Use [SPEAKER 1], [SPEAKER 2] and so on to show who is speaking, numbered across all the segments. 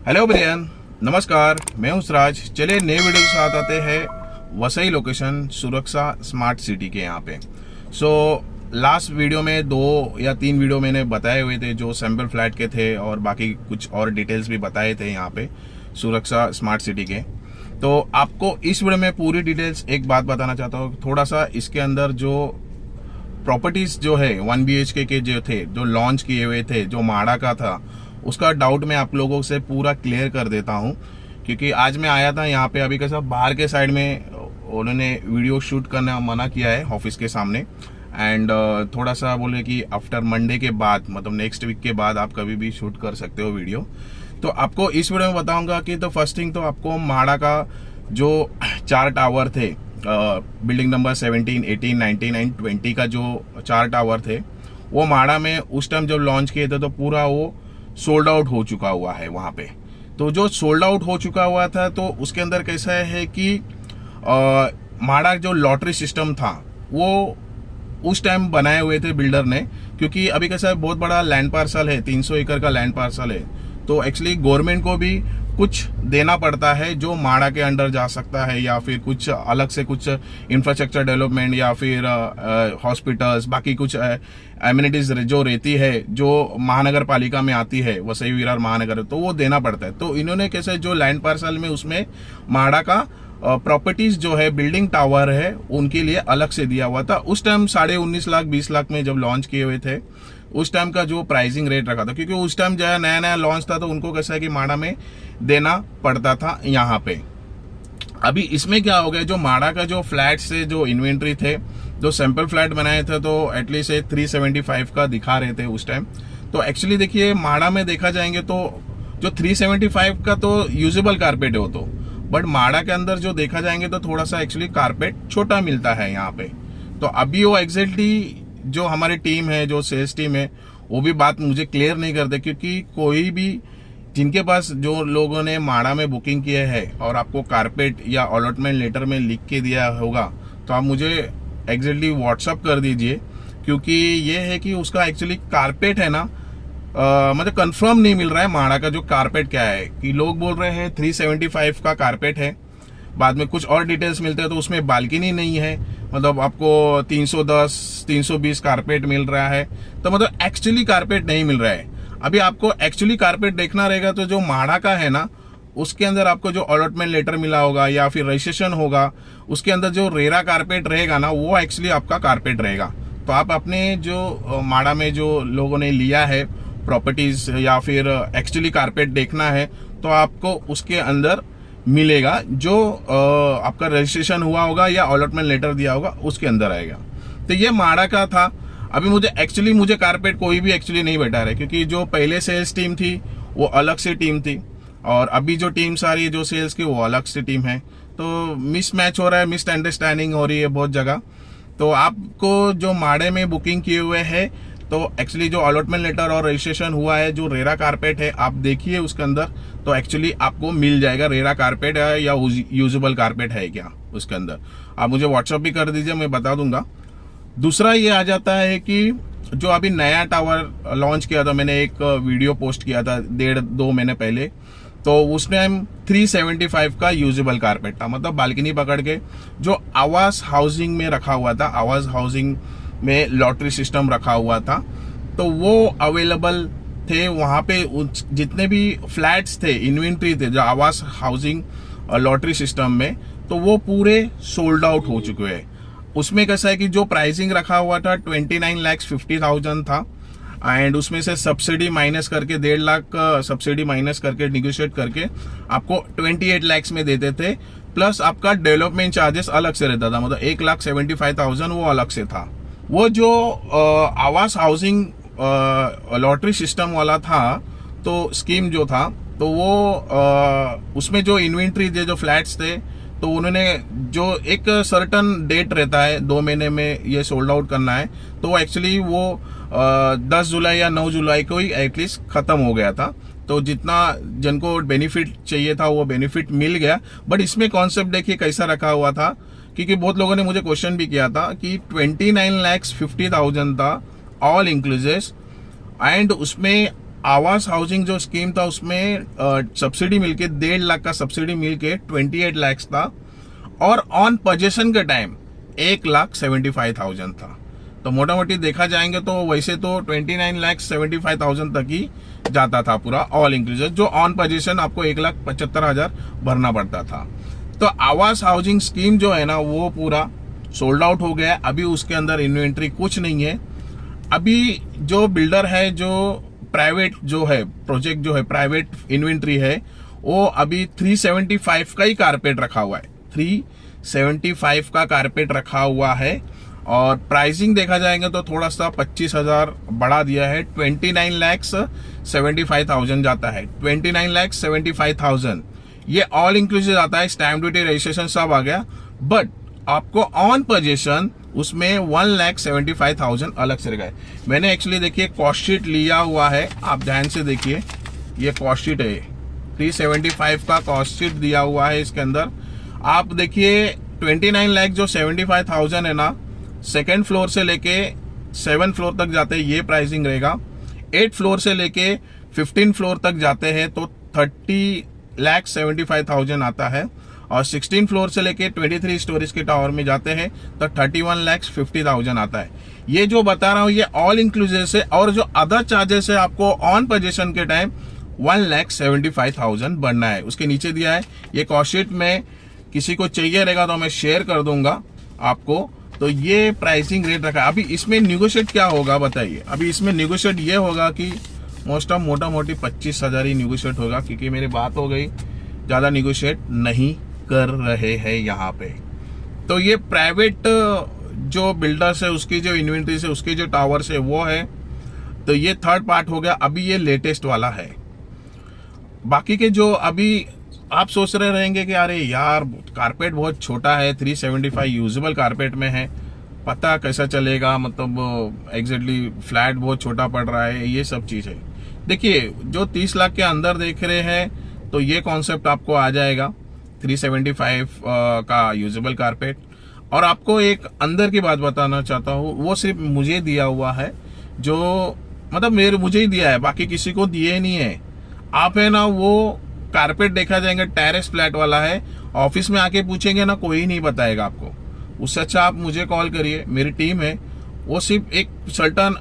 [SPEAKER 1] Hello Brian, नमस्कार। मैं हूं सिराज। चलिए नए वीडियो के साथ आते हैं वसई लोकेशन सुरक्षा स्मार्ट सिटी के यहाँ पे। लास्ट वीडियो में 2 या 3 वीडियो मैंने बताए हुए थे जो सैंपल फ्लैट के थे और बाकी कुछ और डिटेल्स भी बताए थे यहाँ पे सुरक्षा स्मार्ट सिटी के। तो आपको इस वीडियो में पूरी डिटेल्स एक बात बताना चाहता हूँ। थोड़ा सा इसके अंदर जो प्रॉपर्टीज जो है 1 BHK के जो थे, जो लॉन्च किए हुए थे, जो माड़ा का था, उसका डाउट मैं आप लोगों से पूरा क्लियर कर देता हूं। क्योंकि आज मैं आया था यहाँ पे, अभी कैसा बाहर के साइड में उन्होंने वीडियो शूट करना मना किया है ऑफिस के सामने। एंड थोड़ा सा बोले कि आफ्टर मंडे के बाद, मतलब नेक्स्ट वीक के बाद आप कभी भी शूट कर सकते हो वीडियो। तो आपको इस वीडियो में बताऊंगा कि तो फर्स्ट थिंग तो आपको माड़ा का जो 4 टावर थे, बिल्डिंग नंबर 17, 18, 19 एंड 20 का जो 4 टावर थे, वो माड़ा में उस टाइम जब लॉन्च किए थे तो पूरा वो सोल्ड आउट हो चुका हुआ है वहां पे। तो जो सोल्ड आउट हो चुका हुआ था तो उसके अंदर कैसा है कि माड़ा जो लॉटरी सिस्टम था वो उस टाइम बनाए हुए थे बिल्डर ने। क्योंकि अभी कैसा है, बहुत बड़ा लैंड पार्सल है, 300 एकड़ का लैंड पार्सल है। तो एक्चुअली गवर्नमेंट को भी कुछ देना पड़ता है जो माड़ा के अंडर जा सकता है, या फिर कुछ अलग से कुछ इंफ्रास्ट्रक्चर डेवलपमेंट या फिर हॉस्पिटल्स, बाकी कुछ एमिनिटीज जो रहती है, जो महानगर पालिका में आती है, वसई विरार महानगर, तो वो देना पड़ता है। तो इन्होंने कैसे जो लैंड पार्सल में उसमें माड़ा का प्रॉपर्टीज जो है, बिल्डिंग टावर है, उनके लिए अलग से दिया हुआ था। उस टाइम 19.5 लाख 20 लाख में जब लॉन्च किए हुए थे, उस टाइम का जो प्राइसिंग रेट रखा था, क्योंकि उस टाइम जो नया नया लॉन्च था तो उनको कैसा है कि माड़ा में देना पड़ता था यहाँ पे। अभी इसमें क्या हो गया, जो माड़ा का जो फ्लैट से जो इन्वेंट्री थे, जो सैंपल फ्लैट बनाए थे, तो एटलीस्ट 375 का दिखा रहे थे उस टाइम। तो एक्चुअली देखिए माड़ा में देखा जाएंगे तो जो 375 का तो यूजेबल कारपेट है वो तो, बट माड़ा के अंदर जो देखा जाएंगे तो थोड़ा सा एक्चुअली कारपेट छोटा मिलता है यहाँ पे। तो अभी वो एग्जैक्टली जो हमारी टीम है, जो सेल्स टीम है, वो भी बात मुझे क्लियर नहीं करते। क्योंकि कोई भी जिनके पास जो लोगों ने माड़ा में बुकिंग किया है और आपको कारपेट या अलॉटमेंट लेटर में लिख के दिया होगा, तो आप मुझे एग्जैक्टली व्हाट्सअप कर दीजिए। क्योंकि ये है कि उसका एक्चुअली कारपेट है ना, मतलब कंफर्म नहीं मिल रहा है माड़ा का जो कारपेट क्या है। कि लोग बोल रहे हैं 375 का कारपेट है, बाद में कुछ और डिटेल्स मिलते हैं तो उसमें बालकनी नहीं है, मतलब आपको 310 320 कारपेट मिल रहा है। तो मतलब एक्चुअली कारपेट नहीं मिल रहा है। अभी आपको एक्चुअली कारपेट देखना रहेगा तो जो माड़ा का है ना, उसके अंदर आपको जो अलॉटमेंट लेटर मिला होगा या फिर रजिस्ट्रेशन होगा, उसके अंदर जो रेरा कारपेट रहेगा ना, वो एक्चुअली आपका कारपेट रहेगा। तो आप अपने जो माड़ा में जो लोगों ने लिया है प्रॉपर्टीज या फिर एक्चुअली कारपेट देखना है तो आपको उसके अंदर मिलेगा, जो आपका रजिस्ट्रेशन हुआ होगा या अलॉटमेंट लेटर दिया होगा उसके अंदर आएगा। तो ये माड़ा का था। अभी मुझे कारपेट कोई भी एक्चुअली नहीं बैठा रहा है, क्योंकि जो पहले सेल्स टीम थी वो अलग से टीम थी और अभी जो टीम सारी जो सेल्स की वो अलग से टीम है। तो मिसमैच हो रहा है, मिसअंडरस्टैंडिंग हो रही है बहुत जगह। तो आपको जो माड़े में बुकिंग किए हुए है, तो एक्चुअली जो अलॉटमेंट लेटर और रजिस्ट्रेशन हुआ है, जो रेरा कारपेट है, आप देखिए उसके अंदर, तो एक्चुअली आपको मिल जाएगा रेरा कारपेट है या यूजेबल कारपेट है क्या उसके अंदर। आप मुझे व्हाट्सअप भी कर दीजिए, मैं बता दूंगा। दूसरा ये आ जाता है कि जो अभी नया टावर लॉन्च किया था, मैंने एक वीडियो पोस्ट किया था 1.5-2 महीने पहले, तो उस टाइम 375 का यूजेबल कारपेट था, मतलब बालकनी पकड़ के जो आवास हाउसिंग में रखा हुआ था, आवास हाउसिंग में लॉटरी सिस्टम रखा हुआ था, तो वो अवेलेबल थे वहां पे। जितने भी फ्लैट्स थे, इन्वेंट्री थे जो आवास हाउसिंग लॉटरी सिस्टम में, तो वो पूरे सोल्ड आउट हो चुके हैं। उसमें कैसा है कि जो प्राइसिंग रखा हुआ था 29,50,000 था, एंड उसमें से सब्सिडी माइनस करके 1.5 लाख सब्सिडी माइनस करके नेगोशिएट करके आपको 28 लाख में देते थे। प्लस आपका डेवलपमेंट चार्जेस अलग से रहता था, मतलब 1,75,000 वो अलग से था। वो जो आवास हाउसिंग लॉटरी सिस्टम वाला था, तो स्कीम जो था, तो वो उसमें जो इन्वेंट्री थे, जो फ्लैट्स थे, तो उन्होंने जो एक सर्टन डेट रहता है 2 महीने में ये सोल्ड आउट करना है, तो एक्चुअली वो 10 जुलाई या 9 जुलाई को ही एटलीस्ट खत्म हो गया था। तो जितना जिनको बेनिफिट चाहिए था वो बेनिफिट मिल गया। बट इसमें कॉन्सेप्ट देखिए कैसा रखा हुआ था, क्योंकि बहुत लोगों ने मुझे क्वेश्चन भी किया था कि 29,50,000 था ऑल इंक्लूसिव, एंड उसमें आवास हाउसिंग जो स्कीम था उसमें सब्सिडी मिलके 1.5 लाख का सब्सिडी मिलके 28 लाख था, और ऑन पोजीशन के टाइम 1,75,000 था। तो मोटा मोटी देखा जाएंगे तो वैसे तो 29,75,000 तक ही जाता था पूरा ऑल इंक्लूसिव, जो ऑन पोजीशन आपको 1,75,000 भरना पड़ता था। तो आवास हाउसिंग स्कीम जो है ना वो पूरा सोल्ड आउट हो गया। अभी उसके अंदर इन्वेंट्री कुछ नहीं है। अभी जो बिल्डर है, जो प्राइवेट जो है प्रोजेक्ट जो है प्राइवेट इन्वेंट्री है, वो अभी 375 का ही कारपेट रखा हुआ है, 375 का कारपेट रखा हुआ है। और प्राइसिंग देखा जाएगा तो थोड़ा सा 25,000 बढ़ा दिया है, 29,75,000 जाता है, 29,75,000 ये ऑल इंक्लूसिव आता है, स्टैम्प ड्यूटी रजिस्ट्रेशन सब आ गया। बट आपको ऑन पोजीशन उसमें 1,75,000 अलग से रहेगा। मैंने एक्चुअली देखिए कॉस्ट शीट लिया हुआ है, आप ध्यान से देखिए, ये कॉस्ट शीट है, 375 का कॉस्ट शीट दिया हुआ है। इसके अंदर आप देखिए 29,75,000 है ना, सेकेंड फ्लोर से लेके 7 फ्लोर तक जाते हैं ये प्राइसिंग रहेगा। 8 फ्लोर से लेके 15 फ्लोर तक जाते हैं तो 30,75,000 आता है, और 16 फ्लोर से लेके 23 स्टोरीज के टावर में जाते हैं तो 31,50,000 आता है। ये जो बता रहा हूँ ये ऑल इंक्लूसिव से, और जो अदर चार्जेस है आपको ऑन पोजीशन के टाइम 1,75,000 बढ़ना है। उसके नीचे दिया है, ये कॉस्ट शीट में किसी को चाहिए रहेगा तो मैं शेयर कर दूंगा आपको। तो ये प्राइसिंग रेट रखा है। अभी इसमें निगोशिएट क्या होगा बताइए? अभी इसमें निगोशिएट ये होगा कि मोटा मोटी 25,000 ही निगोशिएट होगा, क्योंकि मेरी बात हो गई, ज्यादा निगोशिएट नहीं कर रहे हैं यहाँ पे। तो ये प्राइवेट जो बिल्डर्स है उसकी जो इन्वेंट्री है, उसके जो टावर्स है वो है। तो ये थर्ड पार्ट हो गया। अभी ये लेटेस्ट वाला है। बाकी के जो अभी आप सोच रहे रहेंगे कि अरे यार कारपेट बहुत छोटा है, 375 यूजेबल कारपेट में है, पता कैसा चलेगा, मतलब एग्जैक्टली फ्लैट बहुत छोटा पड़ रहा है, ये सब चीज है। देखिए जो 30 लाख के अंदर देख रहे हैं तो ये कॉन्सेप्ट आपको आ जाएगा, 375 का यूजेबल कारपेट। और आपको एक अंदर की बात बताना चाहता हूँ, वो सिर्फ मुझे दिया हुआ है, जो मतलब मुझे ही दिया है, बाकी किसी को दिए नहीं है। आप है ना वो कारपेट देखा जाएगा टेरेस फ्लैट वाला है, ऑफिस में आके पूछेंगे ना कोई नहीं बताएगा आपको। उससे अच्छा आप मुझे कॉल करिए, मेरी टीम है, वो सिर्फ एक सर्टन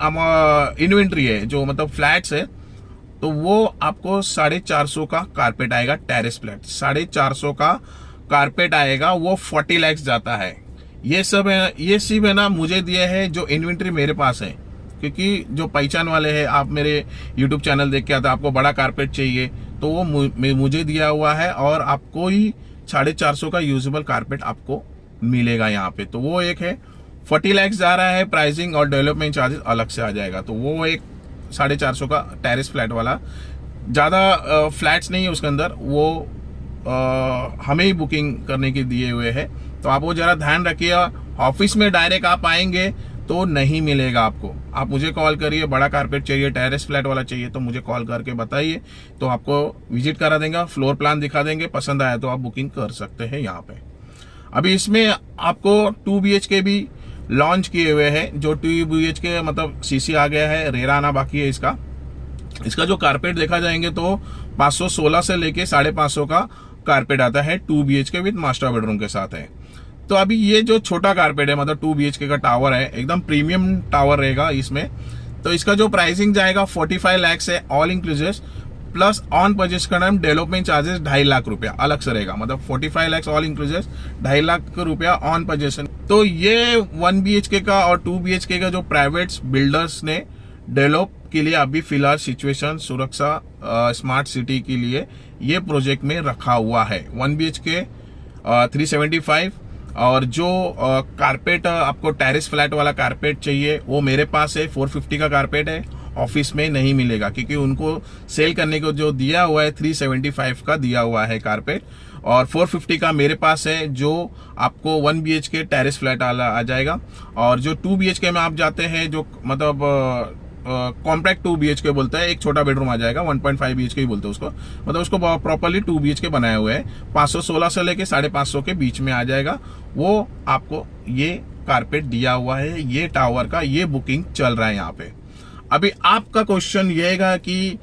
[SPEAKER 1] इन्वेंट्री है जो मतलब फ्लैट्स है, तो वो आपको 450 का कारपेट आएगा। टेरेस फ्लैट 450 का कारपेट आएगा, वो 40 लाख जाता है। ये सब है, ये सिर्फ है ना मुझे दिया है जो इन्वेंट्री मेरे पास है, क्योंकि जो पहचान वाले हैं, आप मेरे YouTube चैनल देख के आते, आपको बड़ा कारपेट चाहिए तो वो मुझे दिया हुआ है, और आपको ही 450 का यूजेबल कारपेट आपको मिलेगा यहाँ पे। तो वो एक है, 40 लाख जा रहा है प्राइसिंग, और डेवलपमेंट चार्जेस अलग से आ जाएगा। तो वो एक 450 का टेरेस फ्लैट वाला, ज्यादा फ्लैट्स नहीं है उसके अंदर, वो हमें ही बुकिंग करने के दिए हुए है। तो आप वो जरा ध्यान रखिए। ऑफिस में डायरेक्ट आप आएंगे तो नहीं मिलेगा आपको। आप मुझे कॉल करिए, बड़ा कारपेट चाहिए, टेरेस फ्लैट वाला चाहिए तो मुझे कॉल करके बताइए, तो आपको विजिट करा देंगे, फ्लोर प्लान दिखा देंगे, पसंद आया तो आप बुकिंग कर सकते हैं यहाँ पे। अभी इसमें आपको 2 BHK भी लॉन्च किए हुए हैं, जो 2 BHK मतलब सीसी आ गया है, रेरा आना बाकी है इसका जो कारपेट देखा जाएंगे तो 516 से लेके 550 का कारपेट आता है, 2 BHK विद मास्टर बेडरूम के साथ है। तो अभी ये जो छोटा कारपेट है, मतलब 2 BHK का टावर है, एकदम प्रीमियम टावर रहेगा इसमें। तो इसका जो प्राइसिंग जाएगा 45 लाख से all inclusive, plus on purchase का टाइम डेवलपमेंट चार्जेस 2.5 लाख रुपया अलग से रहेगा, मतलब 45 लाख ऑल इंक्लूसिव, 2.5 लाख रुपया ऑन परचेशन। तो ये 1 BHK का और 2 BHK का जो प्राइवेट बिल्डर्स ने डेवलप के लिए अभी फिलहाल सिचुएशन सुरक्षा स्मार्ट सिटी के लिए ये प्रोजेक्ट में रखा हुआ है। 1 BHK 375, और जो कारपेट आपको टेरेस फ्लैट वाला कारपेट चाहिए वो मेरे पास है, 450 का कारपेट है, ऑफिस में नहीं मिलेगा, क्योंकि उनको सेल करने को जो दिया हुआ है 375 का दिया हुआ है कारपेट, और 450 का मेरे पास है, जो आपको 1 BHK टेरेस फ्लैट आ जाएगा। और जो 2 BHK में आप जाते हैं, जो मतलब कॉम्पैक्ट 2 BHK बोलता है, एक छोटा बेडरूम आ जाएगा, 1.5 BHK ही बोलते हैं उसको, मतलब उसको प्रॉपर्ली 2 BHK बनाए हुए हैं, 516 से लेके 550 के बीच में आ जाएगा। वो आपको ये कारपेट दिया हुआ है, ये टावर का ये बुकिंग चल रहा है यहाँ पे। अभी आपका क्वेश्चन ये है कि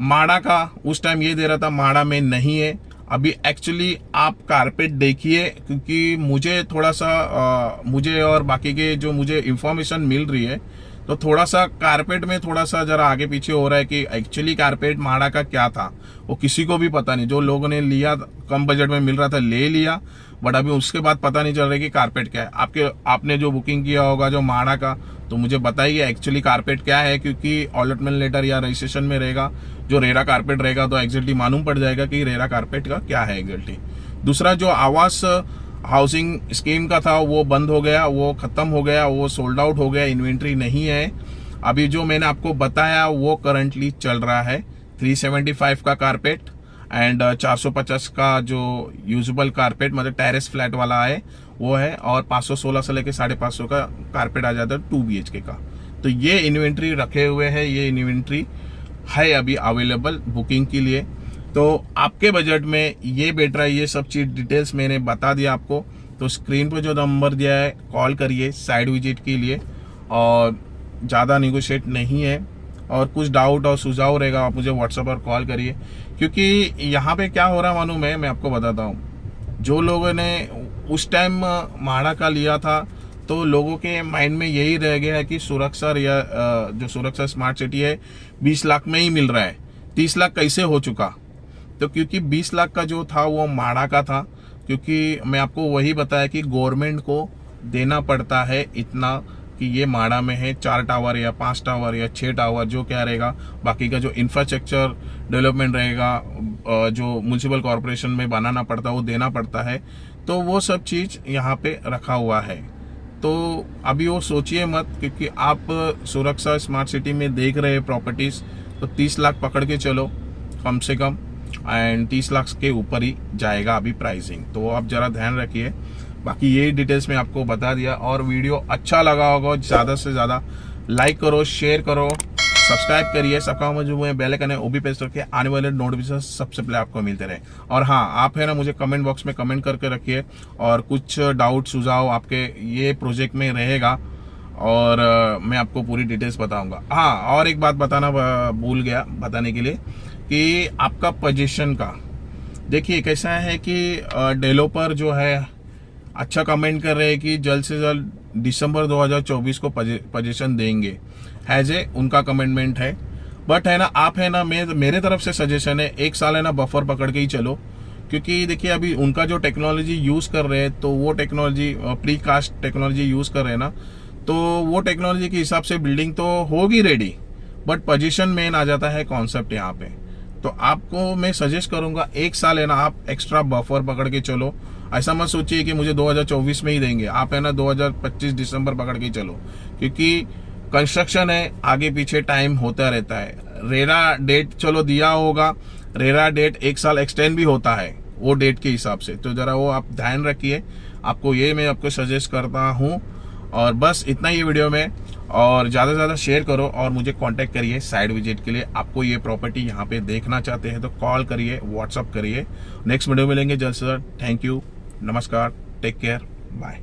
[SPEAKER 1] माड़ा का उस टाइम ये दे रहा था, माड़ा में नहीं है। अभी एक्चुअली आप कारपेट देखिए, क्योंकि मुझे थोड़ा सा मुझे और बाकी के जो मुझे इंफॉर्मेशन मिल रही है, तो थोड़ा सा कारपेट में थोड़ा सा जरा आगे पीछे हो रहा है कि एक्चुअली कारपेट माड़ा का क्या था वो किसी को भी पता नहीं। जो लोगों ने लिया, कम बजट में मिल रहा था ले लिया, बट अभी उसके बाद पता नहीं चल रहा है कि कारपेट क्या है। आपने जो बुकिंग किया होगा जो माड़ा का, तो मुझे बताइए एक्चुअली कारपेट क्या है, क्योंकि अलॉटमेंट लेटर या रजिस्ट्रेशन में रहेगा जो रेरा कारपेट रहेगा तो एग्जैक्टली मालूम पड़ जाएगा कि रेरा कारपेट का क्या है एग्जैक्टली। दूसरा जो आवास हाउसिंग स्कीम का था वो बंद हो गया, वो खत्म हो गया, वो सोल्ड आउट हो गया, इन्वेंट्री नहीं है। अभी जो मैंने आपको बताया वो करंटली चल रहा है 375 का कारपेट एंड 450 का जो यूजेबल कारपेट मतलब टेरेस फ्लैट वाला है वो है, और 516 से लेके 550 का कारपेट आ जाता है 2 BHK का। तो ये इन्वेंट्री रखे हुए है, ये इन्वेंट्री है अभी अवेलेबल बुकिंग के लिए। तो आपके बजट में ये बैठ रहा है, ये सब चीज डिटेल्स मैंने बता दिया आपको। तो स्क्रीन पे जो नंबर दिया है कॉल करिए साइड विजिट के लिए, और ज़्यादा निगोशिएट नहीं है। और कुछ डाउट और सुझाव रहेगा आप मुझे व्हाट्सएप पर कॉल करिए, क्योंकि यहाँ पे क्या हो रहा है मालूम है, मैं आपको बताता हूँ। जो लोगों ने उस टाइम माड़ा का लिया था तो लोगों के माइंड में यही रह गया है कि सुरक्षा या जो सुरक्षा स्मार्ट सिटी है 20 लाख में ही मिल रहा है, 30 लाख कैसे हो चुका। तो क्योंकि 20 लाख का जो था वो माड़ा का था, क्योंकि मैं आपको वही बताया कि गवर्नमेंट को देना पड़ता है इतना कि ये माड़ा में है 4 टावर या 5 टावर या 6 टावर जो क्या रहेगा, बाकी का जो इंफ्रास्ट्रक्चर डेवलपमेंट रहेगा जो म्युनिसिपल कॉर्पोरेशन में बनाना पड़ता है वो देना पड़ता है। तो वो सब चीज़ यहाँ पे रखा हुआ है। तो अभी वो सोचिए मत, क्योंकि आप सुरक्षा स्मार्ट सिटी में देख रहे हैं प्रॉपर्टीज, तो 30 लाख पकड़ के चलो कम से कम, एंड 30 लाख के ऊपर ही जाएगा अभी प्राइसिंग। तो आप जरा ध्यान रखिए। बाकी यही डिटेल्स में आपको बता दिया, और वीडियो अच्छा लगा होगा ज़्यादा से ज़्यादा लाइक करो, शेयर करो, सब्सक्राइब करिए, सबका जो बेल आइकन है वो भी प्रेस करके आने वाले नोटिफिकेशन सबसे पहले आपको मिलते रहे। और हाँ, आप है ना मुझे कमेंट बॉक्स में कमेंट करके रखिए, और कुछ डाउट सुझाव आपके ये प्रोजेक्ट में रहेगा, और मैं आपको पूरी डिटेल्स बताऊंगा। हाँ, और एक बात बताना भूल गया बताने के लिए कि आपका पोजीशन का देखिए कैसा है कि डेवलपर जो है अच्छा कमेंट कर रहे हैं कि जल्द से जल्द दिसंबर 2024 को पोजीशन देंगे, हैज ए उनका कमिटमेंट है। बट है ना, आप है ना, मेरे तरफ से सजेशन है 1 साल है ना बफर पकड़ के ही चलो, क्योंकि देखिए अभी उनका जो टेक्नोलॉजी यूज कर रहे हैं तो वो technology precast technology use कर रहे हैं ना, तो वो टेक्नोलॉजी के हिसाब से बिल्डिंग तो होगी रेडी, बट पोजीशन मेन आ जाता है कॉन्सेप्ट यहाँ पे। तो आपको मैं सजेस्ट करूंगा 1 साल है ना आप एक्स्ट्रा बफर पकड़ के चलो। ऐसा मत सोचिए कि मुझे 2024 में ही देंगे, आप है ना 2025 दिसंबर पकड़ के चलो, क्योंकि कंस्ट्रक्शन है, आगे पीछे टाइम होता रहता है। रेरा डेट चलो दिया होगा, रेरा डेट 1 साल एक्सटेंड भी होता है वो डेट के हिसाब से, तो जरा वो आप ध्यान रखिए। आपको ये मैं आपको सजेस्ट करता हूँ। और बस इतना ही वीडियो में, और ज़्यादा से ज़्यादा शेयर करो और मुझे कांटेक्ट करिए साइड विजिट के लिए। आपको ये प्रॉपर्टी यहाँ पे देखना चाहते हैं तो कॉल करिए, व्हाट्सअप करिए। नेक्स्ट वीडियो मिलेंगे जल्द से जल्द। थैंक यू, नमस्कार, टेक केयर, बाय।